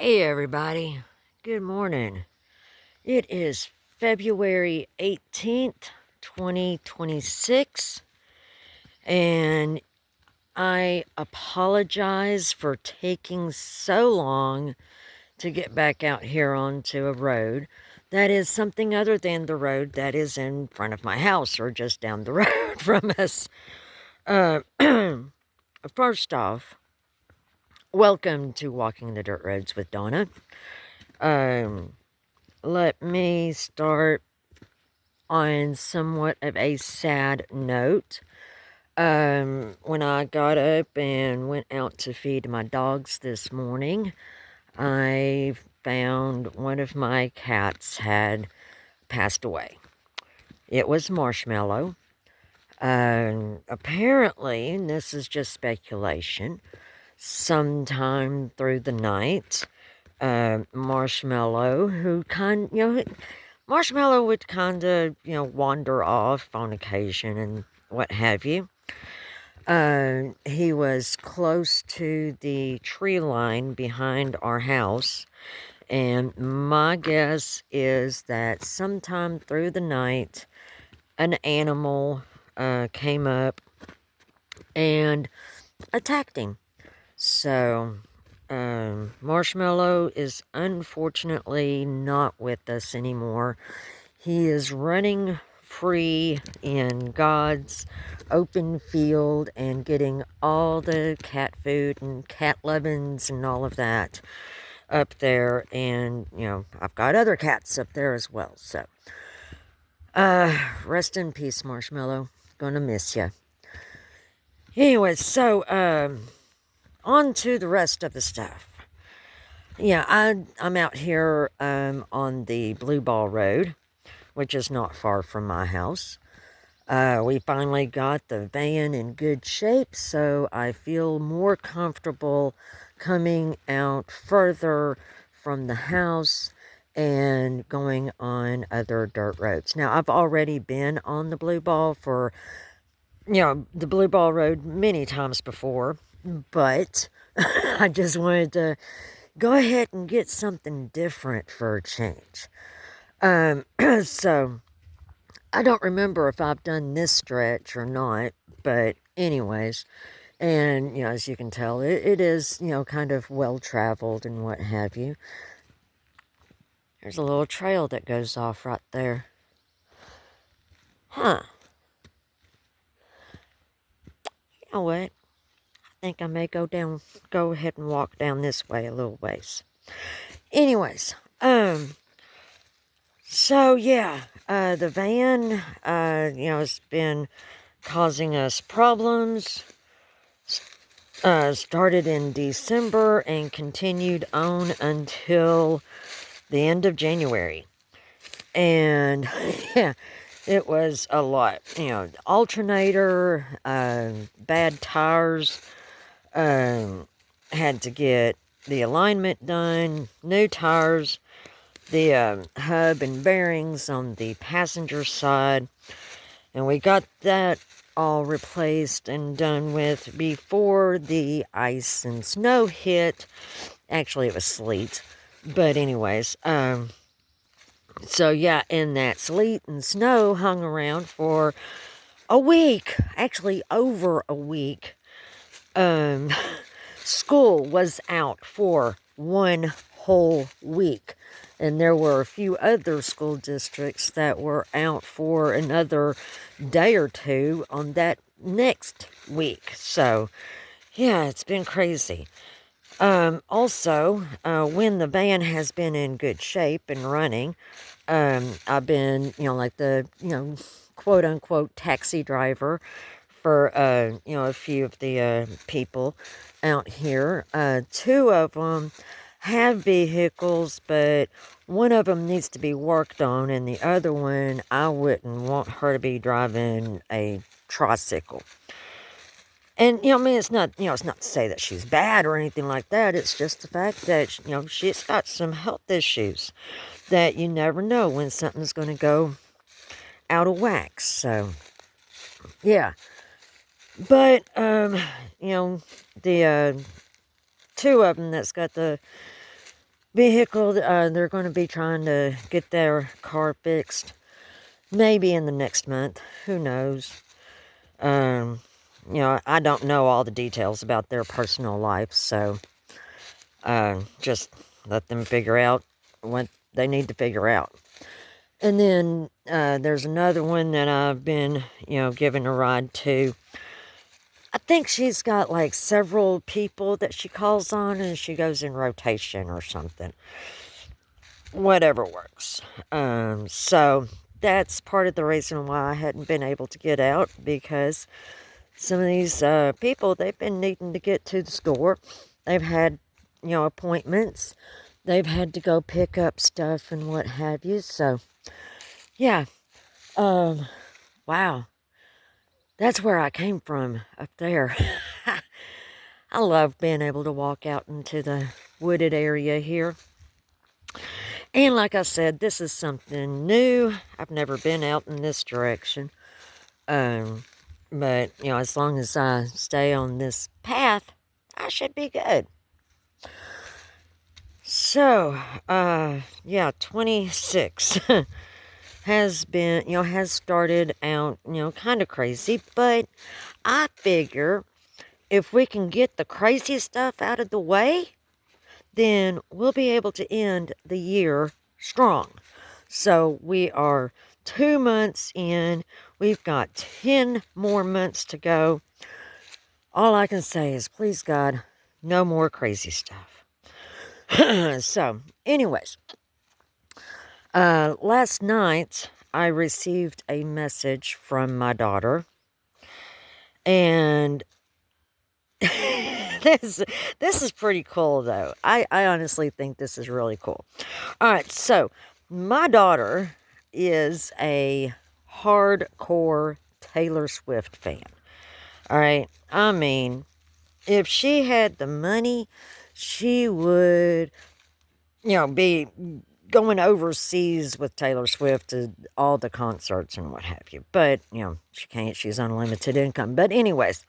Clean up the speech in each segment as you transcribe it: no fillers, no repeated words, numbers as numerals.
Hey everybody, good morning. It is February 18th, 2026, and I apologize for taking so long to get back out here onto a road that is something other than the road that is in front of my house or just down the road from us. Uh, First off, welcome to Walking the Dirt Roads with Donna. Um, Let me start on somewhat of a sad note. When I got up and went out to feed my dogs this morning, I found one of my cats had passed away. It was Marshmallow. Apparently, and this is just speculation, sometime through the night, Marshmallow, Marshmallow would kind of, wander off on occasion and what have you. He was close to the tree line behind our house, and my guess is that sometime through the night, an animal came up and attacked him. So, Marshmallow is unfortunately not with us anymore. He is running free in God's open field and getting all the cat food and cat lovin's and all of that up there. And, I've got other cats up there as well. So, rest in peace, Marshmallow. Gonna miss you. Anyway, so, on to the rest of the stuff. Yeah, I'm out here on the Blueball Road, which is not far from my house. We finally got the van in good shape, so I feel more comfortable coming out further from the house and going on other dirt roads. Now, I've already been on the Blueball the Blueball Road many times before, but I just wanted to go ahead and get something different for a change. So I don't remember if I've done this stretch or not, but anyways, and as you can tell, it is, kind of well traveled and what have you. There's a little trail that goes off right there. Huh. You know what? I think I may go ahead and walk down this way a little ways. Anyways, so yeah, the van, has been causing us problems. Started in December and continued on until the end of January. And yeah, it was a lot. Alternator, bad tires, had to get the alignment done, new tires, the hub and bearings on the passenger side, and we got that all replaced and done with before the ice and snow hit. Actually, it was sleet, but anyways, so yeah, and that sleet and snow hung around for a week, actually over a week. School was out for one whole week. And there were a few other school districts that were out for another day or two on that next week. So, yeah, it's been crazy. Also, when the van has been in good shape and running, I've been, like the, quote unquote taxi driver for, a few of the people out here. Two of them have vehicles, but one of them needs to be worked on, and the other one, I wouldn't want her to be driving a tricycle. And, it's not, it's not to say that she's bad or anything like that. It's just the fact that, she's got some health issues that you never know when something's going to go out of whack. So, yeah. But, the two of them that's got the vehicle. They're going to be trying to get their car fixed maybe in the next month. Who knows? Um, I don't know all the details about their personal life, so just let them figure out what they need to figure out. And then there's another one that I've been, giving a ride to. I think she's got like several people that she calls on and she goes in rotation or something. Whatever works. So that's part of the reason why I hadn't been able to get out, because some of these people, they've been needing to get to the store. They've had, appointments. They've had to go pick up stuff and what have you. So, yeah. Wow. That's where I came from, up there. I love being able to walk out into the wooded area here. And like I said, this is something new. I've never been out in this direction. But, as long as I stay on this path, I should be good. So, yeah, 26 has been, has started out, kind of crazy. But I figure if we can get the crazy stuff out of the way, then we'll be able to end the year strong. So we are 2 months in. We've got 10 more months to go. All I can say is, please God, no more crazy stuff. So, anyways, last night I received a message from my daughter, and this is pretty cool, though. I honestly think this is really cool. All right, so my daughter is a hardcore Taylor Swift fan. All right, I mean, if she had the money, she would, be going overseas with Taylor Swift to all the concerts and what have you. But, she can't. She's unlimited income. But anyways,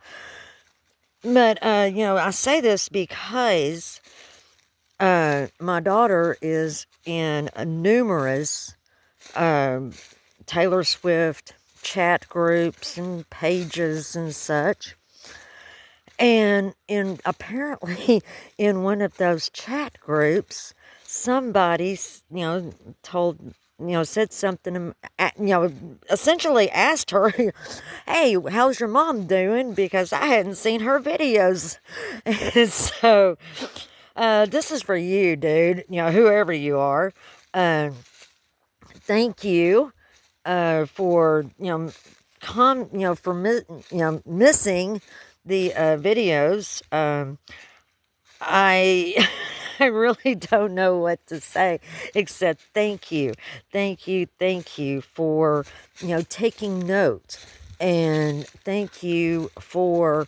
I say this because my daughter is in numerous Taylor Swift chat groups and pages and such. And apparently in one of those chat groups, somebody, told, said something, essentially asked her, hey, how's your mom doing? Because I hadn't seen her videos. And so, this is for you, dude, whoever you are. Thank you, for, missing the videos. I I really don't know what to say except thank you. Thank you for, taking note, and thank you for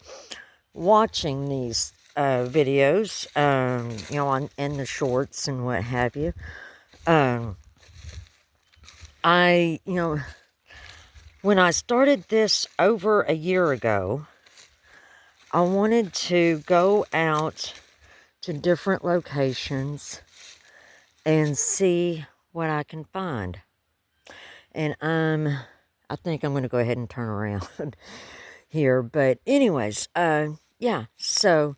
watching these videos, in the shorts and what have you. I, when I started this over a year ago, I wanted to go out to different locations and see what I can find. And I think I'm going to go ahead and turn around here. But anyways, yeah, so,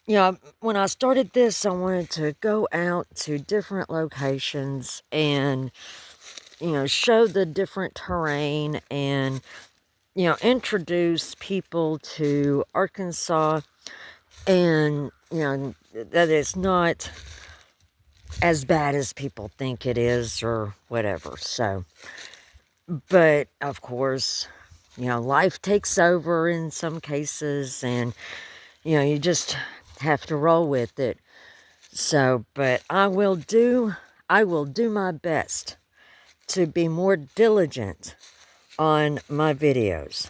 when I started this, I wanted to go out to different locations and, show the different terrain and, introduce people to Arkansas, and, that it's not as bad as people think it is or whatever. So, but of course, life takes over in some cases, and, you just have to roll with it. So, but I will do my best to be more diligent on my videos.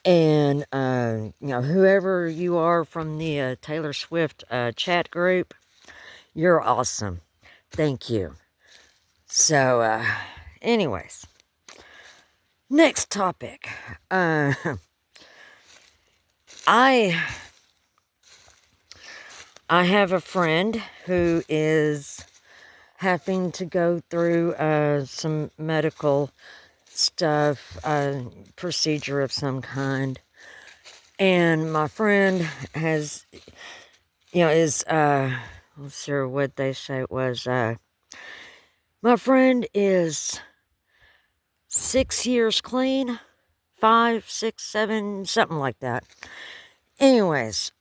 And, whoever you are from the Taylor Swift chat group, you're awesome. Thank you. So, anyways, next topic. I I have a friend who is having to go through some medical stuff, procedure of some kind. And my friend has, is, let's see what they say it was. My friend is 6 years clean, 5, 6, 7, something like that. Anyways,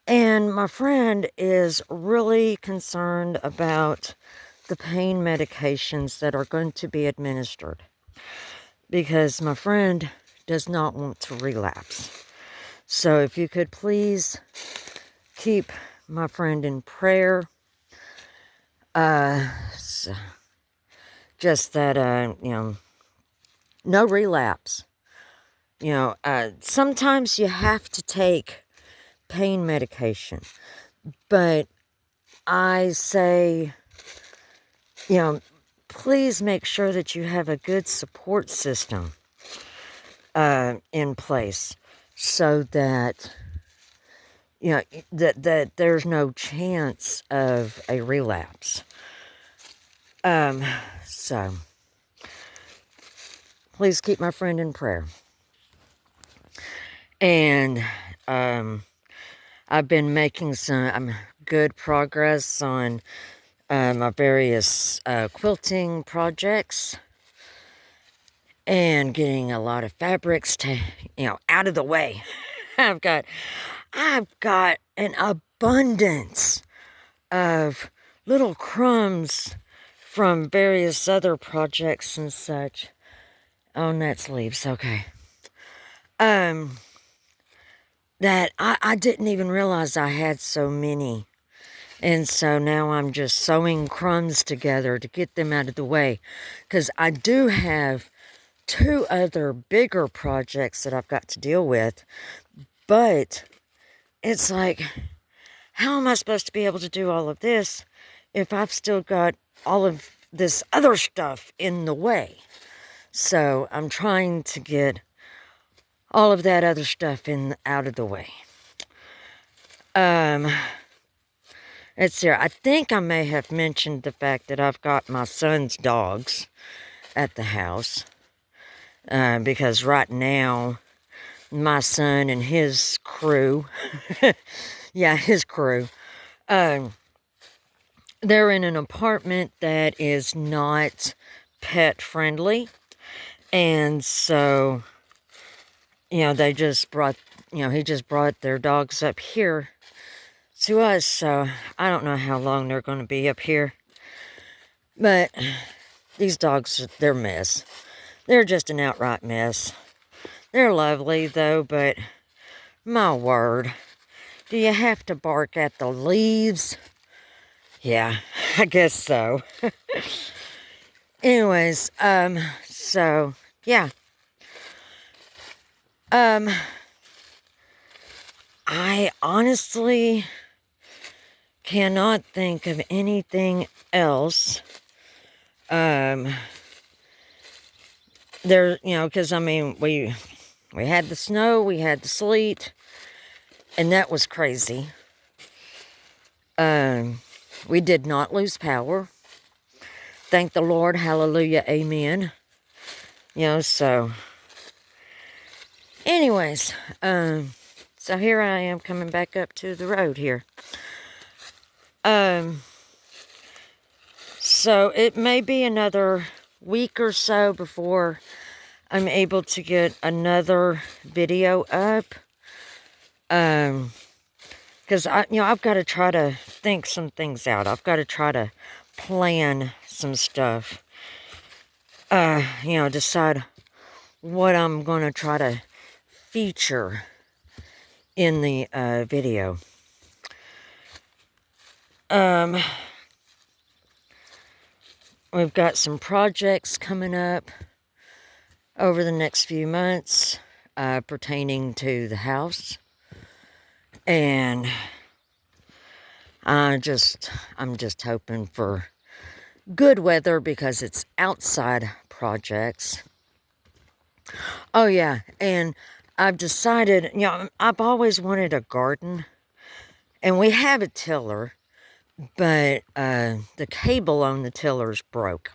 and my friend is really concerned about the pain medications that are going to be administered because my friend does not want to relapse. So if you could please keep my friend in prayer. Just that, no relapse. Sometimes you have to take pain medication, but I say, please make sure that you have a good support system in place so that, that there's no chance of a relapse. So, please keep my friend in prayer. And, I've been making some good progress on my various quilting projects and getting a lot of fabrics to, out of the way. I've got an abundance of little crumbs from various other projects and such. Oh, nuts leaves, okay. That I didn't even realize I had so many. And so now I'm just sewing crumbs together to get them out of the way. Because I do have 2 other bigger projects that I've got to deal with. But it's like, how am I supposed to be able to do all of this if I've still got all of this other stuff in the way? So I'm trying to get all of that other stuff out of the way. Let's see. I think I may have mentioned the fact that I've got my son's dogs at the house. Because right now, my son and his crew, his crew, they're in an apartment that is not pet friendly. And so, they just brought, he just brought their dogs up here to us. So I don't know how long they're going to be up here. But these dogs, they're a mess. They're just an outright mess. They're lovely though, but my word, do you have to bark at the leaves? Yeah, I guess so. Anyways, so, yeah. I honestly cannot think of anything else. There, because, we had the snow, we had the sleet, and that was crazy. We did not lose power. Thank the Lord, hallelujah, amen. So... Anyways, so here I am coming back up to the road here. So it may be another week or so before I'm able to get another video up. Because I've got to try to think some things out. I've got to try to plan some stuff. Decide what I'm going to try to feature in the video. We've got some projects coming up over the next few months pertaining to the house. And I'm just hoping for good weather because it's outside projects. Oh yeah, and I've decided, I've always wanted a garden. And we have a tiller, but the cable on the tiller's broke.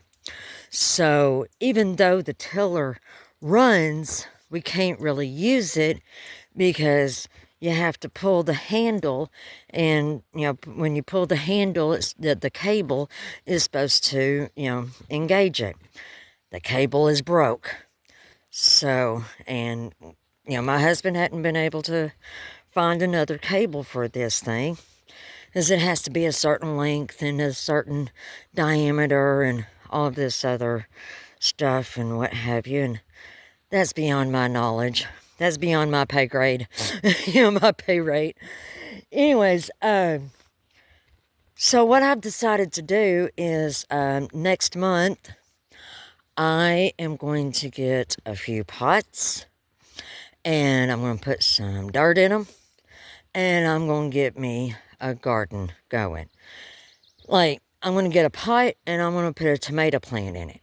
So even though the tiller runs, we can't really use it because you have to pull the handle, and when you pull the handle, it's the cable is supposed to engage it. The cable is broke. So, and my husband hadn't been able to find another cable for this thing, because it has to be a certain length and a certain diameter and all of this other stuff and what have you. And that's beyond my knowledge. That's beyond my pay grade, my pay rate. Anyways, so what I've decided to do is next month, I am going to get a few pots, and I'm going to put some dirt in them, and I'm going to get me a garden going. Like, I'm going to get a pot, and I'm going to put a tomato plant in it.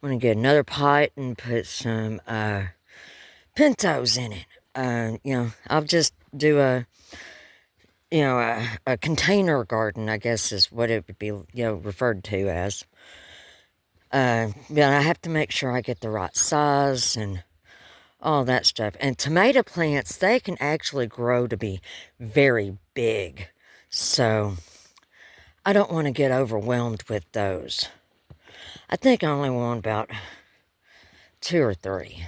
I'm going to get another pot and put some pintos in it. I'll just do a container garden, I guess is what it would be, referred to as. But I have to make sure I get the right size and all that stuff. And tomato plants, they can actually grow to be very big. So I don't want to get overwhelmed with those. I think I only want about 2 or 3.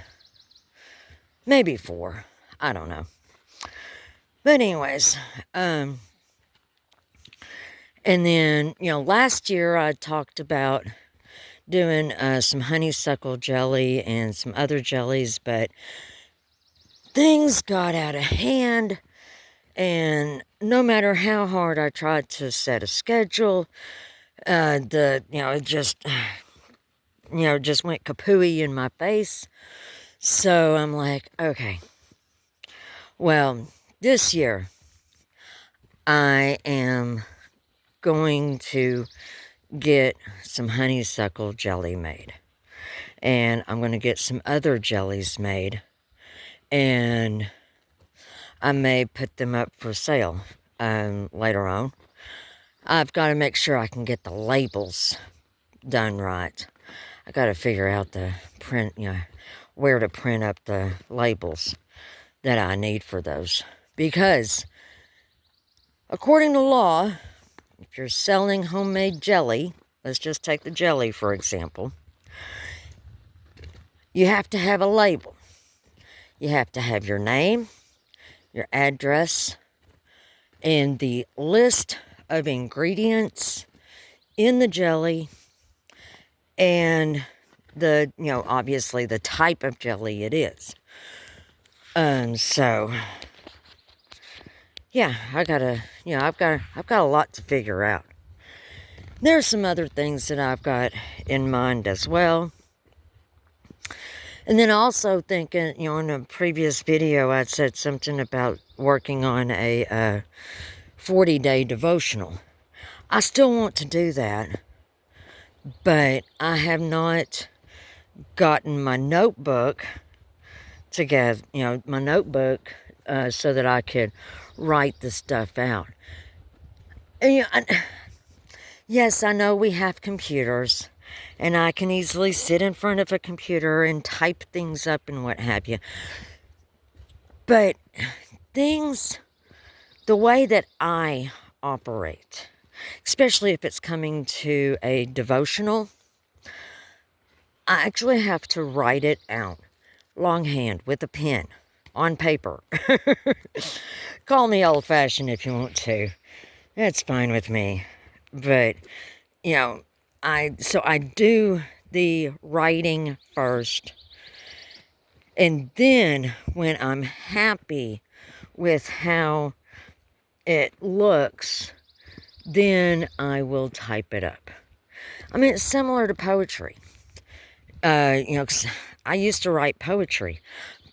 Maybe 4. I don't know. But anyways, and then, last year I talked about doing some honeysuckle jelly and some other jellies, but things got out of hand, and no matter how hard I tried to set a schedule, it just went kapooey in my face. So I'm like, okay, well, this year I am going to get some honeysuckle jelly made, and I'm going to get some other jellies made, and I may put them up for sale later on. I've got to make sure I can get the labels done right. I got to figure out the print, where to print up the labels that I need for those, because according to law, if you're selling homemade jelly, let's just take the jelly for example, you have to have a label. You have to have your name, your address, and the list of ingredients in the jelly, and obviously the type of jelly it is. So yeah, I've got a lot to figure out. There's some other things that I've got in mind as well. And then also thinking, in a previous video, I said something about working on a 40-day devotional. I still want to do that, but I have not gotten my notebook together, so that I could write the stuff out. And, yes, I know we have computers, and I can easily sit in front of a computer and type things up and what have you. But the way that I operate, especially if it's coming to a devotional, I actually have to write it out longhand with a pen on paper. Call me old-fashioned if you want to. That's fine with me. But, I do the writing first. And then when I'm happy with how it looks, then I will type it up. I mean, it's similar to poetry. 'Cause I used to write poetry.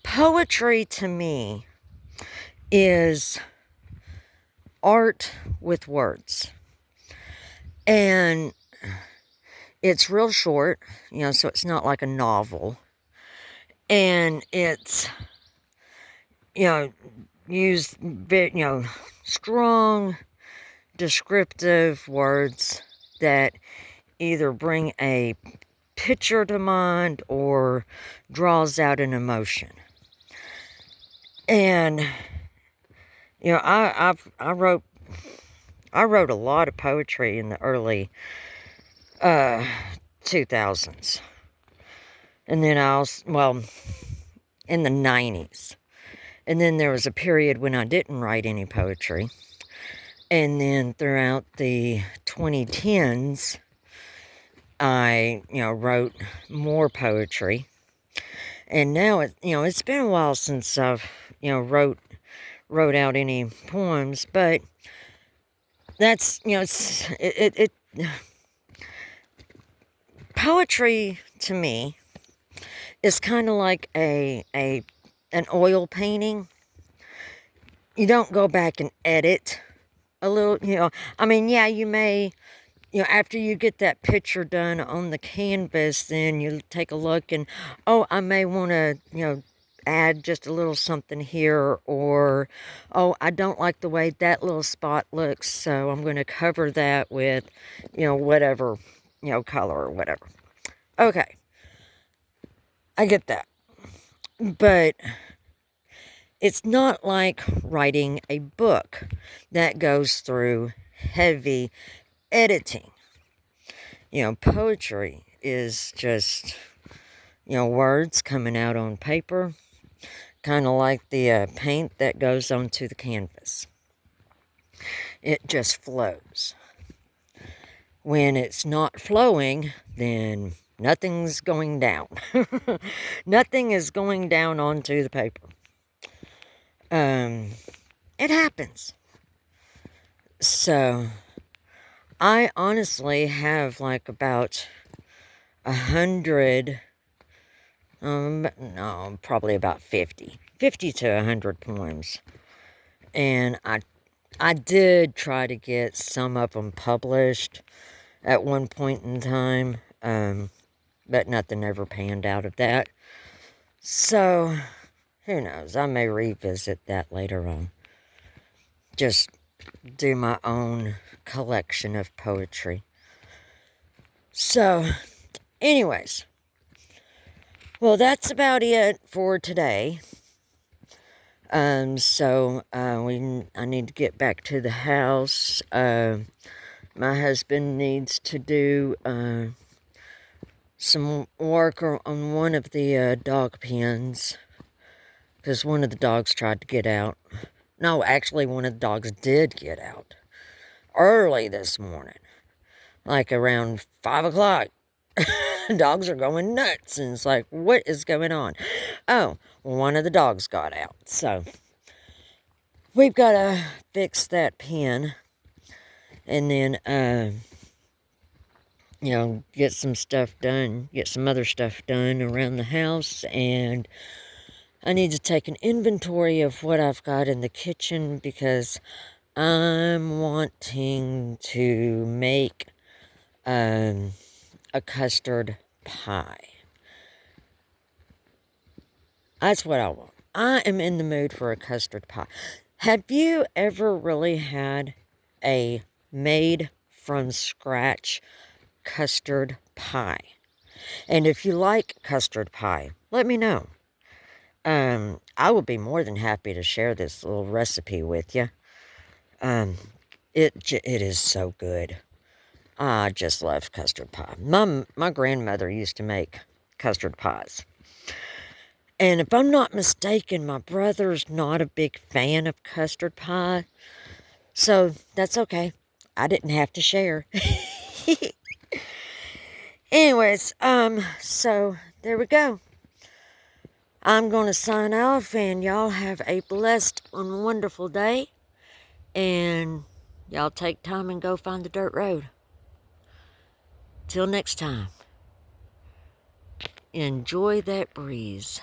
Poetry to me is art with words. And it's real short, so it's not like a novel. And it's, use, strong, descriptive words that either bring a picture to mind or draws out an emotion. And I wrote a lot of poetry in the early 2000s, and then in the 90s, and then there was a period when I didn't write any poetry, and then throughout the 2010s, I wrote more poetry, and now it's been a while since I've wrote out any poems, but that's poetry to me is kind of like an oil painting. You don't go back and edit a little, I mean, yeah, you may, after you get that picture done on the canvas, then you take a look and, oh, I may want to, add just a little something here, or, oh, I don't like the way that little spot looks, so I'm going to cover that with, whatever, color or whatever. Okay. I get that. But it's not like writing a book that goes through heavy editing. Poetry is just, words coming out on paper, kind of like the paint that goes onto the canvas. It just flows. When it's not flowing, then nothing's going down. Nothing is going down onto the paper. It happens. So, I honestly have like about 100, no, probably about 50 to 100 poems. And I did try to get some of them published at one point in time, but nothing ever panned out of that. So, who knows? I may revisit that later on. Just do my own collection of poetry. So, anyways. Well, that's about it for today. I need to get back to the house. My husband needs to do some work on one of the dog pens, because one of the dogs tried to get out. No, actually, one of the dogs did get out early this morning, like around 5 o'clock. Dogs are going nuts, and it's like, what is going on? Oh, one of the dogs got out, so we've got to fix that pen, and then, get some stuff done, get some other stuff done around the house, and I need to take an inventory of what I've got in the kitchen, because I'm wanting to make a custard pie. That's what I want. I am in the mood for a custard pie. Have you ever really had a made from scratch custard pie? And if you like custard pie, let me know. I would be more than happy to share this little recipe with you. It is so good. I just love custard pie. My grandmother used to make custard pies. And if I'm not mistaken, my brother's not a big fan of custard pie. So that's okay. I didn't have to share. Anyways, so there we go. I'm going to sign off, and y'all have a blessed and wonderful day. And y'all take time and go find the dirt road. Till next time, enjoy that breeze.